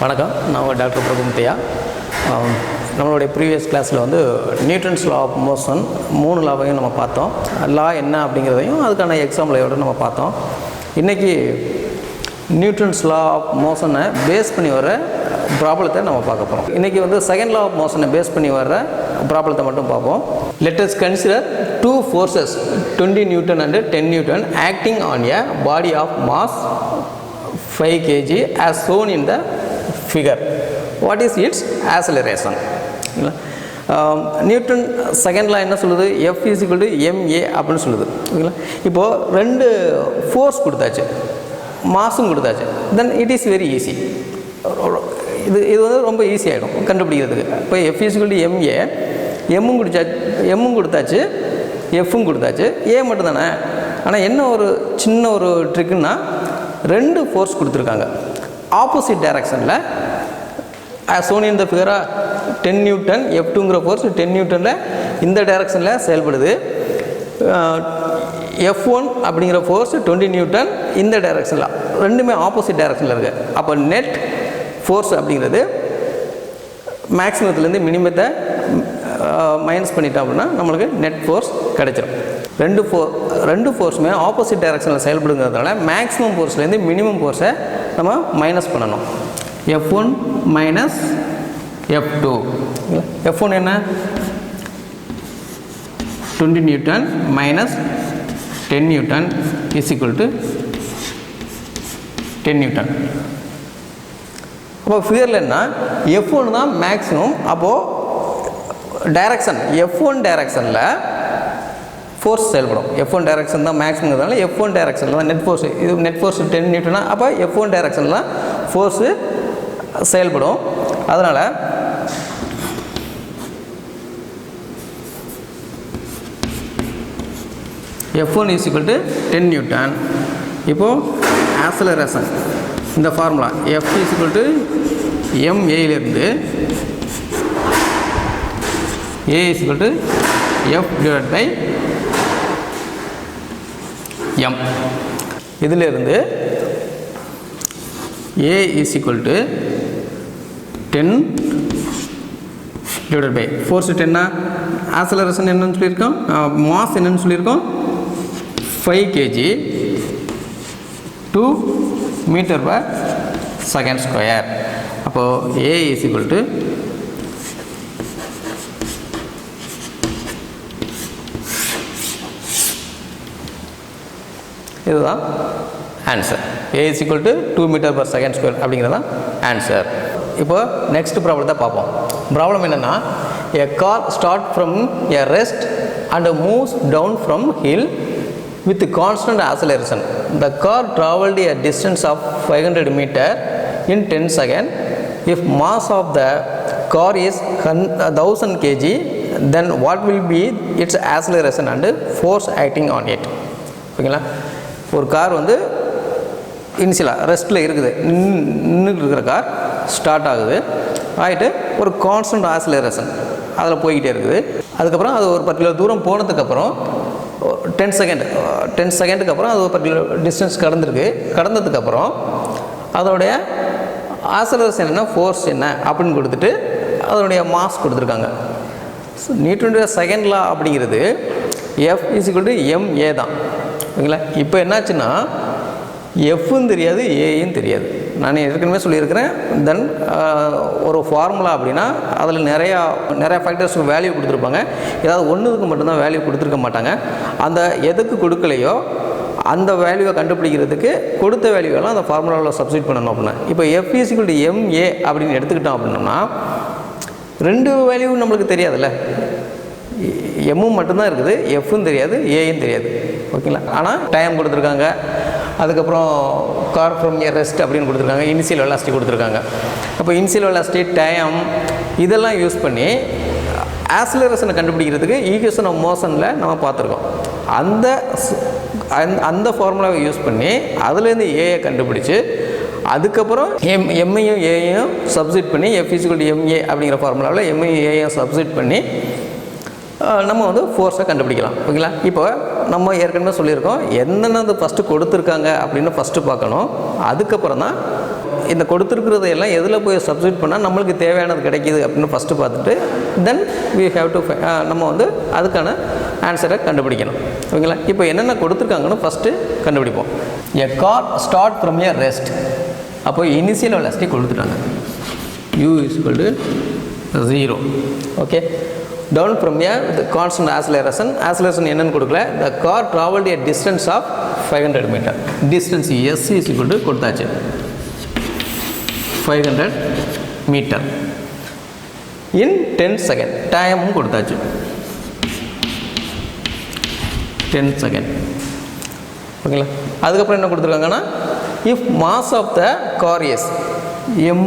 வணக்கம், நான் டாக்டர் பிரபுமுத்தையா. நம்மளுடைய ப்ரீவியஸ் கிளாஸில் வந்து நியூட்டன்ஸ் லா ஆஃப் மோஷன் 3 லாவையும் நம்ம பார்த்தோம். லா என்ன அப்படிங்கிறதையும் அதுக்கான எக்ஸாம்பிளோடு நம்ம பார்த்தோம். இன்றைக்கி நியூட்டன்ஸ் லா ஆஃப் மோஷனை பேஸ் பண்ணி வர ப்ராப்ளத்தை நம்ம பார்க்க போகிறோம். இன்றைக்கி வந்து செகண்ட் லா ஆஃப் மோஷனை பேஸ் பண்ணி வர ப்ராப்ளத்தை மட்டும் பார்ப்போம். Let us consider two forces 20 Newton and 10 Newton acting on a body of mass 5 kg as shown in the figure. What is its acceleration? Newton second law என்ன சொல்லுது? F is equal to ma அப்படின்னு சொல்லுது. ஓகேங்களா? இப்போது 2 force கொடுத்தாச்சு, மாஸும் கொடுத்தாச்சு. Then it is very easy. இது வந்து ரொம்ப ஈஸி ஆகிடும் கண்டுபிடிக்கிறதுக்கு. இப்போ F is equal to ma, எம்மும் கொடுத்தாச்சு, எஃப்பும் கொடுத்தாச்சு, ஏ மட்டும் தானே. ஆனால் என்ன ஒரு சின்ன ஒரு ட்ரிக்குன்னா 2 ஃபோர்ஸ் கொடுத்துருக்காங்க ஆப்போசிட் டைரக்ஷனில். சோனி இந்த ஃபிகரா 10 நியூட்டன் F2ங்கிற ஃபோர்ஸ் 10 நியூட்டனில் இந்த டைரக்ஷனில் செயல்படுது. F1 அப்படிங்கிற ஃபோர்ஸ் 20 நியூட்டன் இந்த டைரக்ஷனில், ரெண்டுமே ஆப்போசிட் டைரக்ஷனில் இருக்குது. அப்போ நெட் ஃபோர்ஸ் அப்படிங்கிறது மேக்ஸிமத்துலேருந்து மினிமத்தை மைனஸ் பண்ணிட்டோம் அப்படின்னா நம்மளுக்கு நெட் ஃபோர்ஸ் கிடைச்சிடும். ரெண்டு ஃபோர்ஸுமே ஆப்போசிட் டைரக்ஷனில் செயல்படுங்கிறதுனால மேக்ஸிமம் ஃபோர்ஸ்லேருந்து மினிமம் ஃபோர்ஸை நம்ம மைனஸ் பண்ணணும். F1 minus F2. F1 என்ன? 20 Newton minus 10 Newton is equal to 10 Newton. அப்போ ஃபிகரில் என்ன? F1 தான் மேக்ஸிமம். அப்போது டைரக்ஷன் F1 டைரக்ஷனில் ஃபோர்ஸ் செயல்படும். F1 டைரக்ஷன் தான் மேக்ஸிமங்கிறதுனால F1 டைரக்ஷனில் தான் நெட் ஃபோர்ஸ். இது நெட் ஃபோர்ஸ் 10 நியூட்டனா, அப்போ F1 டைரக்ஷனில் தான் ஃபோர்ஸு செயல்படும். அதனால் F1 is equal to 10 Newton. இப்போது ஆக்ஸலரேஷன் இந்த formula F is equal to ma A is equal to F divided by M. இதிலிருந்து A is equal to 10 divided by force 10. Acceleration என்னன்னு சொல்லியிருக்கோம், மாஸ் என்னன்னு சொல்லியிருக்கோம், 5 kg 2 meter per second square. அப்போது A is equal to இதுதான் answer. A is equal to 2 meter per second square அப்படிங்கிறது தான் answer. இப்போ நெக்ஸ்ட் ப்ராப்ளத்தை பார்ப்போம். ப்ராப்ளம் என்னென்னா, a car start from a rest and moves down from hill with constant acceleration. The car traveled a distance of 500 meter in 10 seconds. If mass of the car is 1000 kg, then what will be its acceleration and force acting on it? ஓகேங்களா? ஒரு car வந்து இனிஷியலாக ரெஸ்ட்டில் இருக்குது, நின்றுட்டு இருக்கிற car start ஆகுது, ஆகிட்டு ஒரு கான்ஸ்டன்ட் ஆக்ஸலரேஷன் அதில் போய்கிட்டே இருக்குது. அதுக்கப்புறம் அது ஒரு பர்டிகுலர் தூரம் போனதுக்கப்புறம் 10 செகண்டுக்கு அப்புறம் அது ஒரு பர்டிகுலர் டிஸ்டன்ஸ் கடந்ததுக்கப்புறம் அதோடைய ஆக்ஸலரேஷன் என்ன, ஃபோர்ஸ் என்ன அப்படின்னு கொடுத்துட்டு அதனுடைய மாஸ் கொடுத்துருக்காங்க. நியூட்டனுடைய செகண்ட் லா அப்படிங்கிறது F is equal to ma தான். ஓகேங்களா? இப்போ என்னாச்சுன்னா எஃப்பும் தெரியாது, ஏயும் தெரியாது. நான் ஏற்கனவே சொல்லியிருக்கிறேன். தென் ஒரு ஃபார்முலா அப்படின்னா அதில் நிறையா ஃபேக்டர்ஸுக்கு வேல்யூ கொடுத்துருப்பாங்க. ஏதாவது ஒன்றுக்கு மட்டும்தான் வேல்யூ கொடுத்துருக்க மாட்டாங்க. அந்த எதுக்கு கொடுக்கலையோ அந்த வேல்யூவை கண்டுபிடிக்கிறதுக்கு கொடுத்த வேல்யூவெல்லாம் அந்த ஃபார்முலாவில் சப்ஸ்டிட் பண்ணணும் அப்படின்னா. இப்போ F is equal to ma அப்படின்னு எடுத்துக்கிட்டோம் அப்படின்னோம்னா 2 வேல்யூ நம்மளுக்கு தெரியாதுல்ல. எம்மும் மட்டும்தான் இருக்குது, எஃப்பும் தெரியாது, ஏயும் தெரியாது. ஓகேங்களா? ஆனால் டைம் கொடுத்துருக்காங்க, அதுக்கப்புறம் கார் ஃப்ரம் ஏ ரெஸ்ட் அப்படின்னு கொடுத்துருக்காங்க, இனிஷியல் வெலாசிட்டி கொடுத்துருக்காங்க. அப்போ இனிஷியல் வெலாசிட்டி, டைம் இதெல்லாம் யூஸ் பண்ணி ஆக்ஸலரேஷனை கண்டுபிடிக்கிறதுக்கு ஈக்குவேஷன் ஆஃப் மோஷனில் நம்ம பார்த்துருக்கோம். அந்த ஃபார்முலாவை யூஸ் பண்ணி அதுலேருந்து ஏயை கண்டுபிடிச்சி அதுக்கப்புறம் எம்ஐயும் ஏயும் சப்ஸ்டிட் பண்ணி F is equal to ma அப்படிங்கிற ஃபார்முலாவில் எம்ஐயும் ஏயும் சப்ஸ்டிட் பண்ணி நம்ம வந்து ஃபோர்ஸை கண்டுபிடிக்கலாம். ஓகேங்களா? இப்போ நம்ம ஏற்கனவே சொல்லியிருக்கோம், என்னென்ன ஃபஸ்ட்டு கொடுத்துருக்காங்க அப்படின்னு ஃபஸ்ட்டு பார்க்கணும். அதுக்கப்புறம் தான் இந்த கொடுத்துருக்கிறதையெல்லாம் எதில் போய் சப்ஸ்டியூட் பண்ணால் நம்மளுக்கு தேவையானது கிடைக்கிது அப்படின்னு ஃபஸ்ட்டு பார்த்துட்டு தென் we have to நம்ம வந்து அதுக்கான ஆன்சரை கண்டுபிடிக்கணும். ஓகேங்களா? இப்போ என்னென்ன கொடுத்துருக்காங்கன்னு ஃபஸ்ட்டு கண்டுபிடிப்போம். a car start from a rest. அப்போ இனிஷியல் வெலாசிட்டி கொடுத்துட்டாங்க, u is equal to 0. Okay, down from a the constant acceleration என்னன்னு கொடுக்கல. the car traveled a distance of 500 meter. distance s is equal to கொடுத்தாச்சு 500 meter in 10 second. Time கொடுத்தாச்சு 10 second. ஓகேங்களா? அதுக்கப்புறம் என்ன கொடுத்துருக்காங்கன்னா if mass of the car is m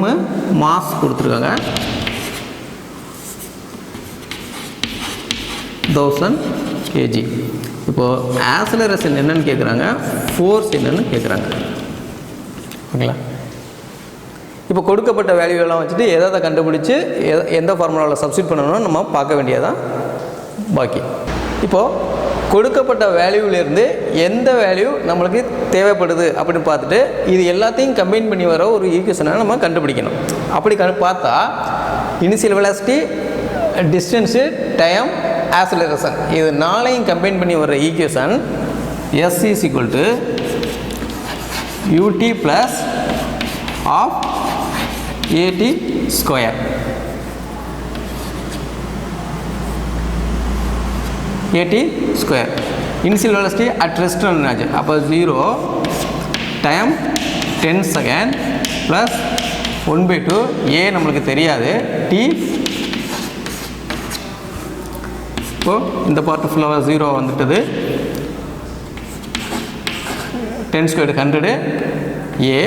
mass கொடுத்துருக்காங்க 1000 kg. இப்போது ஆக்ஸலரேஷன் என்னன்னு கேட்குறாங்க, ஃபோர்ஸ் என்னன்னு கேட்குறாங்க. ஓகேங்களா? இப்போ கொடுக்கப்பட்ட வேல்யூலாம் வச்சுட்டு எதை கண்டுபிடிச்சி எந்த ஃபார்முலாவில் சப்ஸ்டியூட் பண்ணணும்னு நம்ம பார்க்க வேண்டியதான் பாக்கி. இப்போது கொடுக்கப்பட்ட வேல்யூவிலேருந்து எந்த வேல்யூ நம்மளுக்கு தேவைப்படுது அப்படின்னு பார்த்துட்டு இது எல்லாத்தையும் கம்பைன் பண்ணி வர ஒரு ஈக்குவேஷனை நம்ம கண்டுபிடிக்கணும். அப்படி பார்த்தா initial velocity, distance, time, acceleration இது நாளையும் கம்பைன் பண்ணி வர equation s is equal to ut plus of at square. at square initial velocity at rest ஆச்சு. அப்போ 0, டைம் 10 செகண்ட் ப்ளஸ் 1/2 a நம்மளுக்கு தெரியாது, t. இப்போது இந்த பார்ட் ஃபுல்லாக 0 வந்துட்டது. 10 ஸ்கொயர்டு 100 a,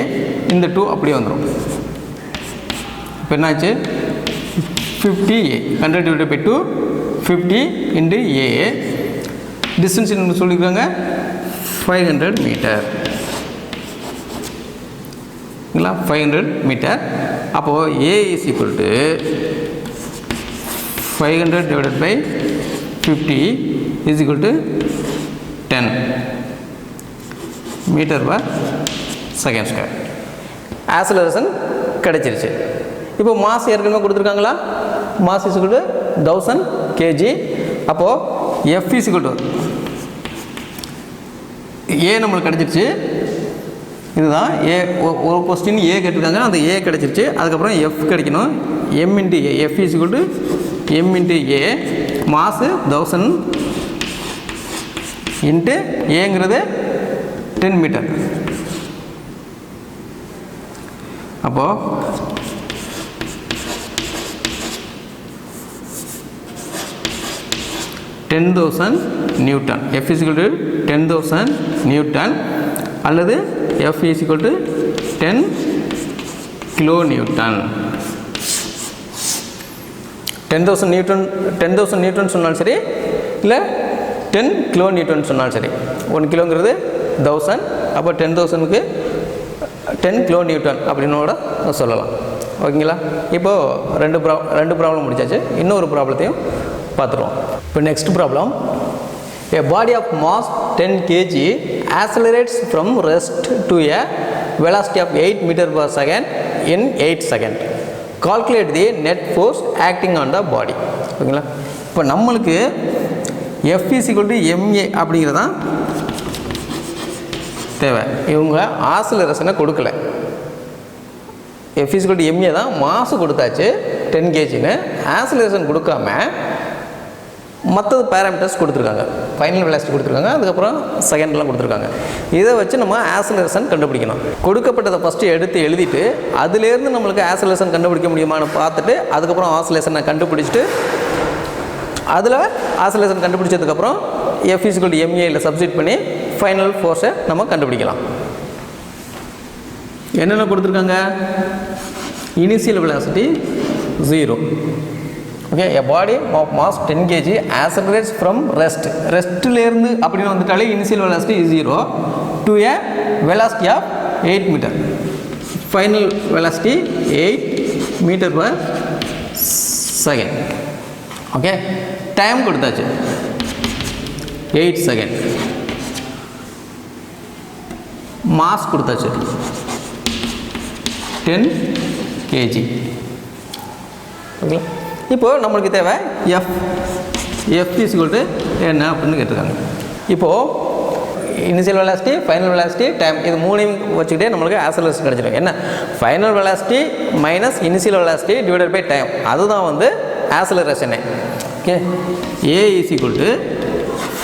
இந்த 2 அப்படியே வந்துடும். இப்போ என்னாச்சு 50 a, 100 divided by 2 50 into a. Distance என்ன சொல்லியிருக்காங்க 500 மீட்டர். இல்லைங்களா? 500 மீட்டர். அப்போது a is equal to 500 divided by 50 is equal to 10 meter per second square. Acceleration கிடைச்சிருச்சு. இப்போ மாஸ் ஏற்கனவே கொடுத்துருக்காங்களா, mass is equal to 1000 kg. அப்போது f is equal to a நம்மளுக்கு கிடைச்சிருச்சு. இதுதான் a. ஒரு கொஸ்டின் a கேட்டிருக்காங்க, அந்த a கிடைச்சிருச்சு. அதுக்கப்புறம் f கிடைக்கணும், m into a. f is equal to m into a. மாசு 1000 இன்ட்டு ஏங்கிறது 10 மீட்டர். அப்போது 10,000 Newton. f is equal to 10,000 Newton அல்லது f is equal to 10 kilo Newton. 10,000 Newton சொன்னாலும் சரி, இல்லை 10 கிலோ நியூட்டன் சொன்னாலும் சரி. 1 கிலோங்கிறது 1000, அப்போ 10,000க்கு 10 கிலோ நியூட்டன் அப்படின்னு சொல்லலாம். ஓகேங்களா? இப்போது ரெண்டு ப்ராப்ளம் முடிச்சாச்சு. இன்னொரு ப்ராப்ளத்தையும் பார்த்துருவோம். இப்போ next problem. A body of mass 10 kg accelerates from rest to a velocity of 8 meter per second in 8 seconds. Calculate the net force acting on the body. ஓகேங்களா? இப்போ நம்மளுக்கு f is equal to ma அப்படிங்கிறதான் தேவை. இவங்க ஆக்ஸலரேஷனை கொடுக்கல. f is equal to ma தான், மாசு கொடுத்தாச்சு 10 kgன்னு. ஆக்ஸலரேஷன் கொடுக்காம மற்றது பேராமீட்டர்ஸ் கொடுத்துருக்காங்க. ஃபைனல் வெலாசிட்டி கொடுத்துருக்காங்க, அதுக்கப்புறம் செகண்ட்லாம் கொடுத்துருக்காங்க. இதை வச்சு நம்ம ஆக்ஸலரேஷன் கண்டுபிடிக்கணும். கொடுக்கப்பட்டதை ஃபஸ்ட்டு எடுத்து எழுதிட்டு அதுலேருந்து நம்மளுக்கு ஆக்ஸலரேஷன் கண்டுபிடிக்க முடியுமான்னு பார்த்துட்டு அதுக்கப்புறம் ஆக்ஸலரேஷனை கண்டுபிடிச்சிட்டு அதில் ஆக்ஸலரேஷன் கண்டுபிடிச்சதுக்கப்புறம் f is equal to ma substitute பண்ணி ஃபைனல் ஃபோர்ஸை நம்ம கண்டுபிடிக்கலாம். என்னென்ன கொடுத்துருக்காங்க? Initial velocity 0. Okay, a body of mass 10 kg accelerates from rest. ரெஸ்ட்லேருந்து அப்படின்னு வந்துட்டாலே initial velocity 0 to a velocity of 8 meter. Final velocity 8 meter per second. Okay, time கொடுத்தாச்சு 8 செகண்ட். மாஸ் கொடுத்தாச்சு 10 kg. ஓகே, இப்போது நம்மளுக்கு தேவை F. F is equal to என்ன அப்படின்னு கேட்டிருக்காங்க. இப்போது initial velocity, final velocity, time, இது மூணையும் வச்சுக்கிட்டே நம்மளுக்கு ஆக்சலரேஷன் கிடச்சிடும். என்ன, final velocity minus initial velocity divided by time, அதுதான் வந்து ஆக்சலரேஷனே. Okay, A is equal to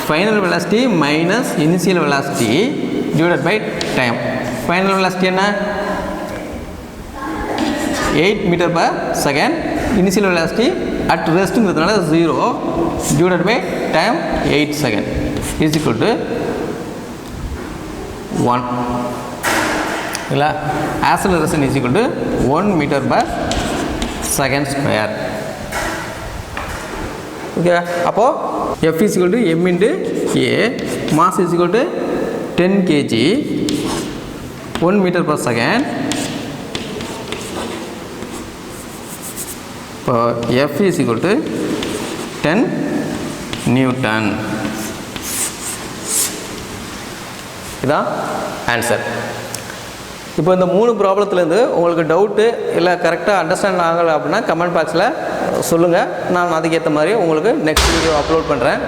final velocity minus initial velocity divided by time. Final velocity என்ன, 8 metre per second. Initial velocity at ரெஸ்ட்டுங்கிறதுனால 0 divided by time 8 second is equal to 1. இல்லை, acceleration is equal to 1 metre per second square. Okay, அப்போது F is equal to m into A, mass is equal to 10 kg, 1 meter per second. இப்போ F is equal to 10 Newton. இதான் answer. இப்போ இந்த 3 ப்ராப்ளத்துலேருந்து உங்களுக்கு doubt இல்லை கரெக்டாக understand ஆகலை அப்படின்னா கமெண்ட் பாக்ஸில் சொல்லுங்கள். நான் அதுக்கேற்ற மாதிரி உங்களுக்கு நெக்ஸ்ட் வீடியோ அப்லோட் பண்ணுறேன்.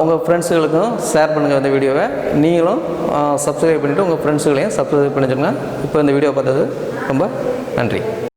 உங்கள் ஃப்ரெண்ட்ஸுகளுக்கும் ஷேர் பண்ணுங்கள் இந்த வீடியோவை. நீங்களும் சப்ஸ்கிரைப் பண்ணிவிட்டு உங்கள் ஃப்ரெண்ட்ஸுகளையும் சப்ஸ்கிரைப் பண்ணிச்சுங்க. இப்போ இந்த வீடியோ பார்த்தது ரொம்ப நன்றி.